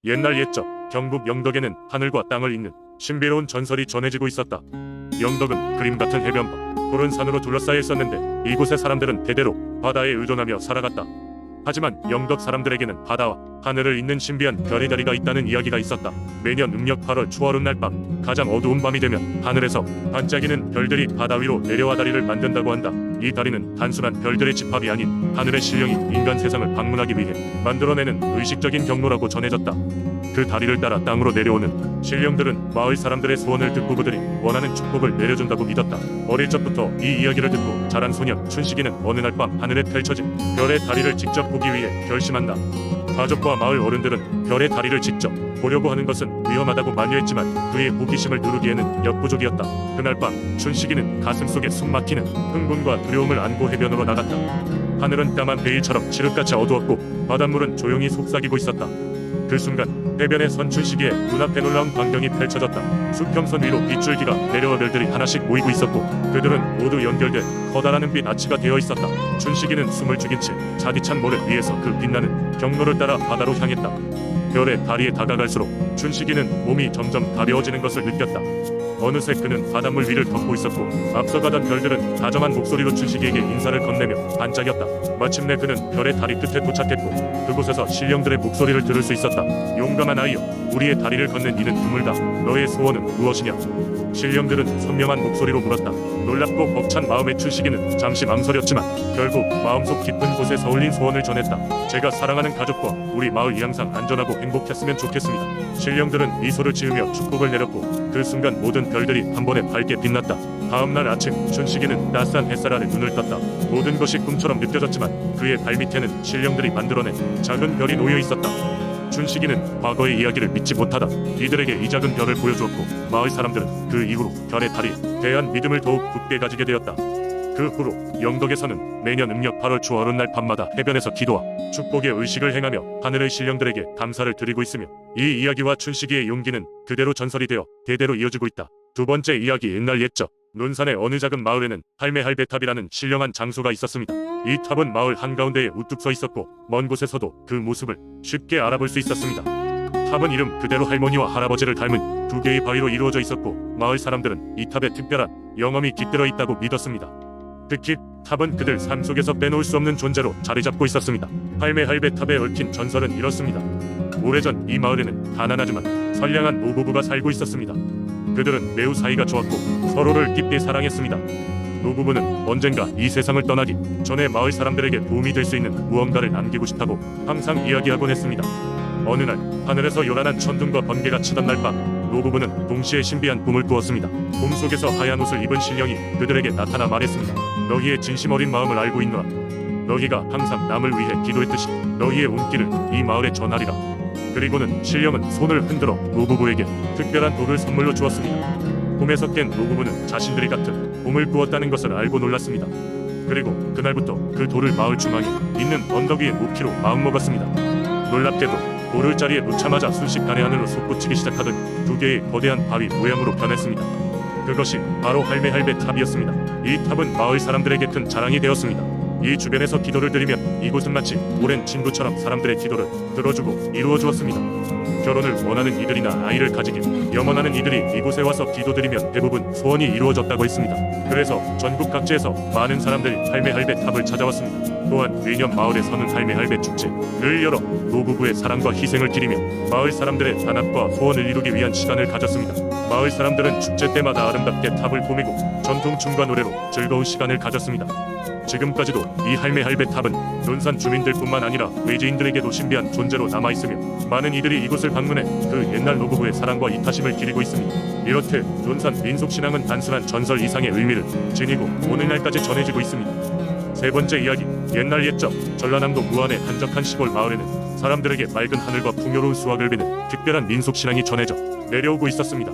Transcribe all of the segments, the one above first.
옛날 옛적 경북 영덕에는 하늘과 땅을 잇는 신비로운 전설이 전해지고 있었다. 영덕은 그림 같은 해변과 푸른 산으로 둘러싸여 있었는데 이곳의 사람들은 대대로 바다에 의존하며 살아갔다. 하지만 영덕 사람들에게는 바다와 하늘을 잇는 신비한 별의 다리가 있다는 이야기가 있었다. 매년 음력 8월 초하룻날 밤 가장 어두운 밤이 되면 하늘에서 반짝이는 별들이 바다 위로 내려와 다리를 만든다고 한다. 이 다리는 단순한 별들의 집합이 아닌 하늘의 신령이 인간 세상을 방문하기 위해 만들어내는 의식적인 경로라고 전해졌다. 그 다리를 따라 땅으로 내려오는 신령들은 마을 사람들의 소원을 듣고 그들이 원하는 축복을 내려준다고 믿었다. 어릴 적부터 이 이야기를 듣고 자란 소녀 춘식이는 어느 날 밤 하늘에 펼쳐진 별의 다리를 직접 보기 위해 결심한다. 가족과 마을 어른들은 별의 다리를 직접 보려고 하는 것은 위험하다고 만류했지만 그의 호기심을 누르기에는 역부족이었다. 그날 밤 춘식이는 가슴속에 숨막히는 흥분과 두려움을 안고 해변으로 나갔다. 하늘은 까만 베일처럼 칠흑같이 어두웠고 바닷물은 조용히 속삭이고 있었다. 그 순간 해변에 선 춘식이의 눈앞에 놀라운 광경이 펼쳐졌다. 수평선 위로 빗줄기가 내려와 별들이 하나씩 모이고 있었고 그들은 모두 연결된 커다란 은빛 아치가 되어 있었다. 춘식이는 숨을 죽인 채 차디찬 모래 위에서 그 빛나는 경로를 따라 바다로 향했다. 별의 다리에 다가갈수록 춘식이는 몸이 점점 가벼워지는 것을 느꼈다. 어느새 그는 바닷물 위를 걷고 있었고 앞서가던 별들은 다정한 목소리로 춘식이에게 인사를 건네며 반짝였다. 마침내 그는 별의 다리 끝에 도착했고 그곳에서 신령들의 목소리를 들을 수 있었다. 용감한 아이여, 우리의 다리를 건넨 이는 드물다. 너의 소원은 무엇이냐? 신령들은 선명한 목소리로 물었다. 놀랍고 벅찬 마음의 춘식이는 잠시 망설였지만 결국 마음속 깊은 곳에 서울린 소원을 전했다. 제가 사랑하는 가족과 우리 마을이 항상 안전하고 행복했으면 좋겠습니다. 신령들은 미소를 지으며 축복을 내렸고 그 순간 모든 별들이 한 번에 밝게 빛났다. 다음날 아침 춘식이는 따스한 햇살 아래 눈을 떴다. 모든 것이 꿈처럼 느껴졌지만 그의 발밑에는 신령들이 만들어낸 작은 별이 놓여 있었다. 춘식이는 과거의 이야기를 믿지 못하다 이들에게 이 작은 별을 보여주었고 마을 사람들은 그 이후로 별의 다리에 대한 믿음을 더욱 굳게 가지게 되었다. 그 후로 영덕에서는 매년 음력 8월 초 어른날 밤마다 해변에서 기도와 축복의 의식을 행하며 하늘의 신령들에게 감사를 드리고 있으며 이 이야기와 춘식이의 용기는 그대로 전설이 되어 대대로 이어지고 있다. 두 번째 이야기. 옛날 옛적 논산의 어느 작은 마을에는 할매할배탑이라는 신령한 장소가 있었습니다. 이 탑은 마을 한가운데에 우뚝 서 있었고 먼 곳에서도 그 모습을 쉽게 알아볼 수 있었습니다. 탑은 이름 그대로 할머니와 할아버지를 닮은 두 개의 바위로 이루어져 있었고 마을 사람들은 이 탑에 특별한 영험이 깃들어 있다고 믿었습니다. 특히 탑은 그들 삶 속에서 빼놓을 수 없는 존재로 자리 잡고 있었습니다. 할매할배탑에 얽힌 전설은 이렇습니다. 오래전 이 마을에는 가난하지만 선량한 노부부가 살고 있었습니다. 그들은 매우 사이가 좋았고 서로를 깊이 사랑했습니다. 노부부는 언젠가 이 세상을 떠나기 전에 마을 사람들에게 도움이 될 수 있는 무언가를 남기고 싶다고 항상 이야기하곤 했습니다. 어느 날 하늘에서 요란한 천둥과 번개가 치던 날 밤 노부부는 동시에 신비한 꿈을 꾸었습니다. 꿈속에서 하얀 옷을 입은 신령이 그들에게 나타나 말했습니다. 너희의 진심 어린 마음을 알고 있노라. 너희가 항상 남을 위해 기도했듯이 너희의 운기를 이 마을에 전하리라. 그리고는 신령은 손을 흔들어 노부부에게 특별한 돌을 선물로 주었습니다. 꿈에서 깬 노부부는 자신들이 같은 꿈을 꾸었다는 것을 알고 놀랐습니다. 그리고 그날부터 그 돌을 마을 중앙에 있는 언덕 위에 놓기로 마음먹었습니다. 놀랍게도 돌을 자리에 놓자마자 순식간에 하늘로 솟구치기 시작하더니 두 개의 거대한 바위 모양으로 변했습니다. 그것이 바로 할매할배탑이었습니다. 이 탑은 마을 사람들에게 큰 자랑이 되었습니다. 이 주변에서 기도를 드리면 이곳은 마치 오랜 친구처럼 사람들의 기도를 들어주고 이루어 주었습니다. 결혼을 원하는 이들이나 아이를 가지길 염원하는 이들이 이곳에 와서 기도드리면 대부분 소원이 이루어졌다고 했습니다. 그래서 전국 각지에서 많은 사람들이 할매할배탑을 찾아왔습니다. 또한 매년 마을에 서는 할매할배 축제를 열어 노부부의 사랑과 희생을 기리며 마을 사람들의 단합과 소원을 이루기 위한 시간을 가졌습니다. 마을 사람들은 축제 때마다 아름답게 탑을 꾸미고 전통춤과 노래로 즐거운 시간을 가졌습니다. 지금까지도 이 할매할배탑은 논산 주민들뿐만 아니라 외지인들에게도 신비한 존재로 남아있으며 많은 이들이 이곳을 방문해 그 옛날 노부부의 사랑과 이타심을 기리고 있습니다. 이렇듯 논산 민속신앙은 단순한 전설 이상의 의미를 지니고 오늘날까지 전해지고 있습니다. 세 번째 이야기. 옛날 옛적 전라남도 무안의 한적한 시골 마을에는 사람들에게 맑은 하늘과 풍요로운 수확을 비는 특별한 민속신앙이 전해져 내려오고 있었습니다.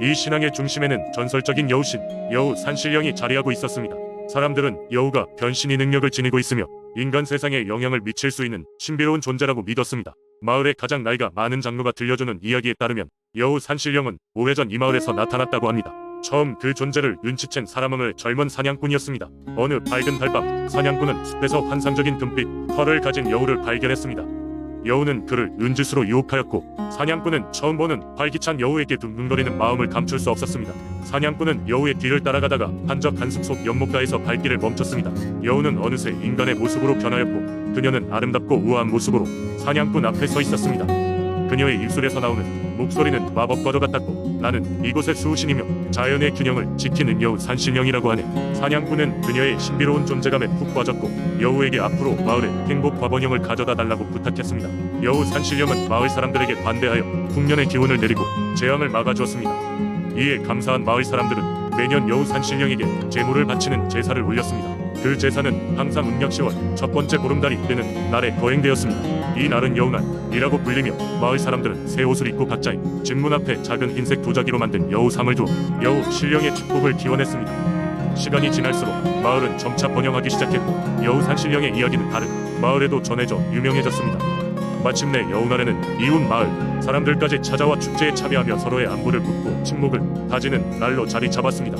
이 신앙의 중심에는 전설적인 여우신, 여우 산신령이 자리하고 있었습니다. 사람들은 여우가 변신의 능력을 지니고 있으며 인간 세상에 영향을 미칠 수 있는 신비로운 존재라고 믿었습니다. 마을의 가장 나이가 많은 장로가 들려주는 이야기에 따르면 여우 산신령은 오래전 이 마을에서 나타났다고 합니다. 처음 그 존재를 눈치챈 사람은 젊은 사냥꾼이었습니다. 어느 밝은 달밤 사냥꾼은 숲에서 환상적인 금빛 털을 가진 여우를 발견했습니다. 여우는 그를 은짓으로 유혹하였고 사냥꾼은 처음 보는 활기찬 여우에게 둥둥거리는 마음을 감출 수 없었습니다. 사냥꾼은 여우의 뒤를 따라가다가 한적한 숲속 연못가에서 발길을 멈췄습니다. 여우는 어느새 인간의 모습으로 변하였고 그녀는 아름답고 우아한 모습으로 사냥꾼 앞에 서 있었습니다. 그녀의 입술에서 나오는 목소리는 마법과도 같았고 나는 이곳의 수호신이며 자연의 균형을 지키는 여우 산신령이라고 하네. 사냥꾼은 그녀의 신비로운 존재감에 푹 빠졌고 여우에게 앞으로 마을에 행복과 번영을 가져다 달라고 부탁했습니다. 여우 산신령은 마을 사람들에게 반대하여 풍년의 기운을 내리고 재앙을 막아주었습니다. 이에 감사한 마을 사람들은 매년 여우 산신령에게 제물을 바치는 제사를 올렸습니다. 그 제사는 항상 음력 10월 첫 번째 보름달이 되는 날에 거행되었습니다. 이 날은 여우날이라고 불리며 마을 사람들은 새 옷을 입고 각자의 집문 앞에 작은 흰색 도자기로 만든 여우상을 두어 여우 신령의 축복을 기원했습니다. 시간이 지날수록 마을은 점차 번영하기 시작했고 여우 산신령의 이야기는 다른 마을에도 전해져 유명해졌습니다. 마침내 여우날에는 이웃 마을 사람들까지 찾아와 축제에 참여하며 서로의 안부를 묻고 친목을 다지는 날로 자리 잡았습니다.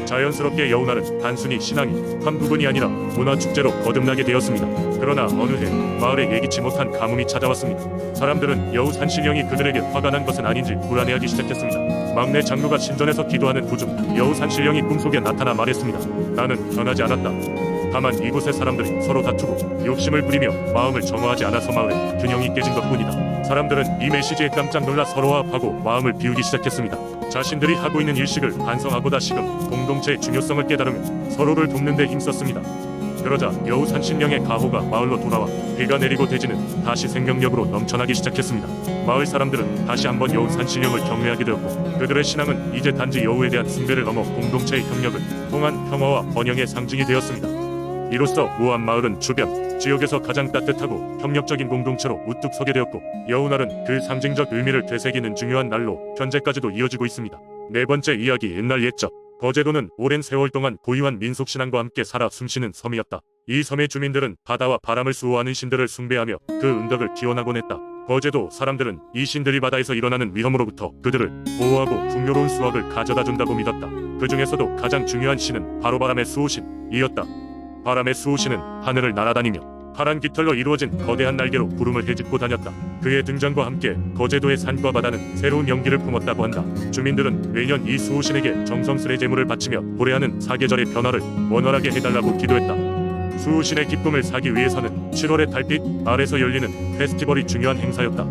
자연스럽게 여우날은 단순히 신앙이 한 부분이 아니라 문화축제로 거듭나게 되었습니다. 그러나 어느 해 마을에 예기치 못한 가뭄이 찾아왔습니다. 사람들은 여우 산신령이 그들에게 화가 난 것은 아닌지 불안해하기 시작했습니다. 막내 장로가 신전에서 기도하는 도중 여우 산신령이 꿈속에 나타나 말했습니다. 나는 변하지 않았다. 다만 이곳의 사람들이 서로 다투고 욕심을 부리며 마음을 정화하지 않아서 마을의 균형이 깨진 것뿐이다. 사람들은 이 메시지에 깜짝 놀라 서로 화합하고 마음을 비우기 시작했습니다. 자신들이 하고 있는 일식을 반성하고 다시금 공동체의 중요성을 깨달으며 서로를 돕는 데 힘썼습니다. 그러자 여우 산신령의 가호가 마을로 돌아와 비가 내리고 대지는 다시 생명력으로 넘쳐나기 시작했습니다. 마을 사람들은 다시 한번 여우 산신령을 경외하게 되었고 그들의 신앙은 이제 단지 여우에 대한 숭배를 넘어 공동체의 협력을 통한 평화와 번영의 상징이 되었습니다. 이로써 우한 마을은 주변 지역에서 가장 따뜻하고 협력적인 공동체로 우뚝 서게 되었고 여우날은 그 상징적 의미를 되새기는 중요한 날로 현재까지도 이어지고 있습니다. 네 번째 이야기 옛날 옛적 거제도는 오랜 세월 동안 고유한 민속신앙과 함께 살아 숨쉬는 섬이었다. 이 섬의 주민들은 바다와 바람을 수호하는 신들을 숭배하며 그 은덕을 기원하곤 했다. 거제도 사람들은 이 신들이 바다에서 일어나는 위험으로부터 그들을 보호하고 풍요로운 수확을 가져다 준다고 믿었다. 그 중에서도 가장 중요한 신은 바로 바람의 수호신이었다. 바람의 수호신은 하늘을 날아다니며 파란 깃털로 이루어진 거대한 날개로 구름을 헤집고 다녔다. 그의 등장과 함께 거제도의 산과 바다는 새로운 연기를 품었다고 한다. 주민들은 매년 이 수호신에게 정성스레 제물을 바치며 고래하는 사계절의 변화를 원활하게 해달라고 기도했다. 수호신의 기쁨을 사기 위해서는 7월의 달빛 아래서 열리는 페스티벌이 중요한 행사였다.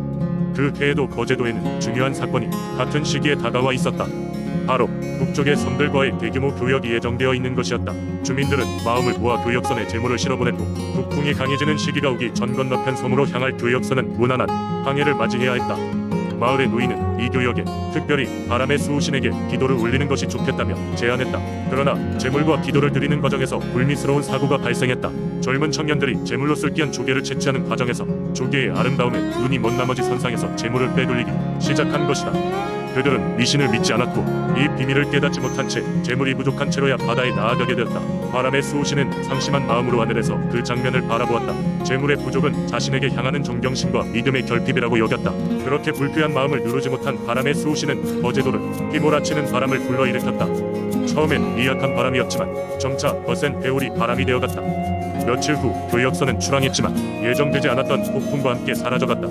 그 해에도 거제도에는 중요한 사건이 같은 시기에 다가와 있었다. 바로 북쪽의 섬들과의 대규모 교역이 예정되어 있는 것이었다. 주민들은 마음을 모아 교역선에 제물을 실어보냈고 북풍이 강해지는 시기가 오기 전 건너편 섬으로 향할 교역선은 무난한 항해를 맞이해야 했다. 마을의 노인은 이 교역에 특별히 바람의 수호신에게 기도를 올리는 것이 좋겠다며 제안했다. 그러나 제물과 기도를 드리는 과정에서 불미스러운 사고가 발생했다. 젊은 청년들이 제물로 쓸 귀한 조개를 채취하는 과정에서 조개의 아름다움에 눈이 먼 나머지 선상에서 제물을 빼돌리기 시작한 것이다. 그들은 미신을 믿지 않았고 이 비밀을 깨닫지 못한 채 재물이 부족한 채로야 바다에 나아가게 되었다. 바람의 수호신은 상심한 마음으로 하늘에서 그 장면을 바라보았다. 재물의 부족은 자신에게 향하는 존경심과 믿음의 결핍이라고 여겼다. 그렇게 불쾌한 마음을 누르지 못한 바람의 수호신은 거제도를 휘몰아치는 바람을 불러일으켰다. 처음엔 미약한 바람이었지만 점차 거센 배울이 바람이 되어갔다. 며칠 후 교역선은 출항했지만 예정되지 않았던 폭풍과 함께 사라져갔다.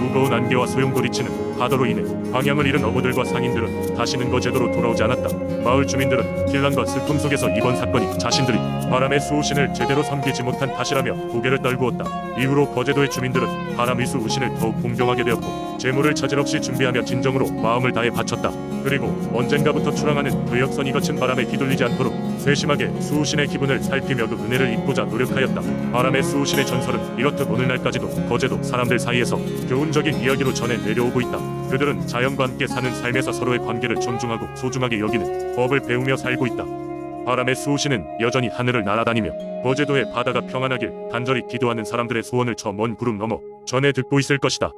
무거운 안개와 소용돌이치는 파도로 인해 방향을 잃은 어부들과 상인들은 다시는 거제도로 돌아오지 않았다. 마을 주민들은 길란과 슬픔 속에서 이번 사건이 자신들이 바람의 수호신을 제대로 섬기지 못한 탓이라며 고개를 떨구었다. 이후로 거제도의 주민들은 바람의 수호신을 더욱 공경하게 되었고 재물을 차질 없이 준비하며 진정으로 마음을 다해 바쳤다. 그리고 언젠가부터 출항하는 교역선이 거친 바람에 휘둘리지 않도록 세심하게 수호신의 기분을 살피며 그 은혜를 잊고자 노력하였다. 바람의 수호신의 전설은 이렇듯 오늘날까지도 거제도 사람들 사이에서 교훈적인 이야기로 전해 내려오고 있다. 그들은 자연과 함께 사는 삶에서 서로의 관계를 존중하고 소중하게 여기는 법을 배우며 살고 있다. 바람의 수호신은 여전히 하늘을 날아다니며 거제도의 바다가 평안하길 간절히 기도하는 사람들의 소원을 저 먼 구름 너머 전해 듣고 있을 것이다.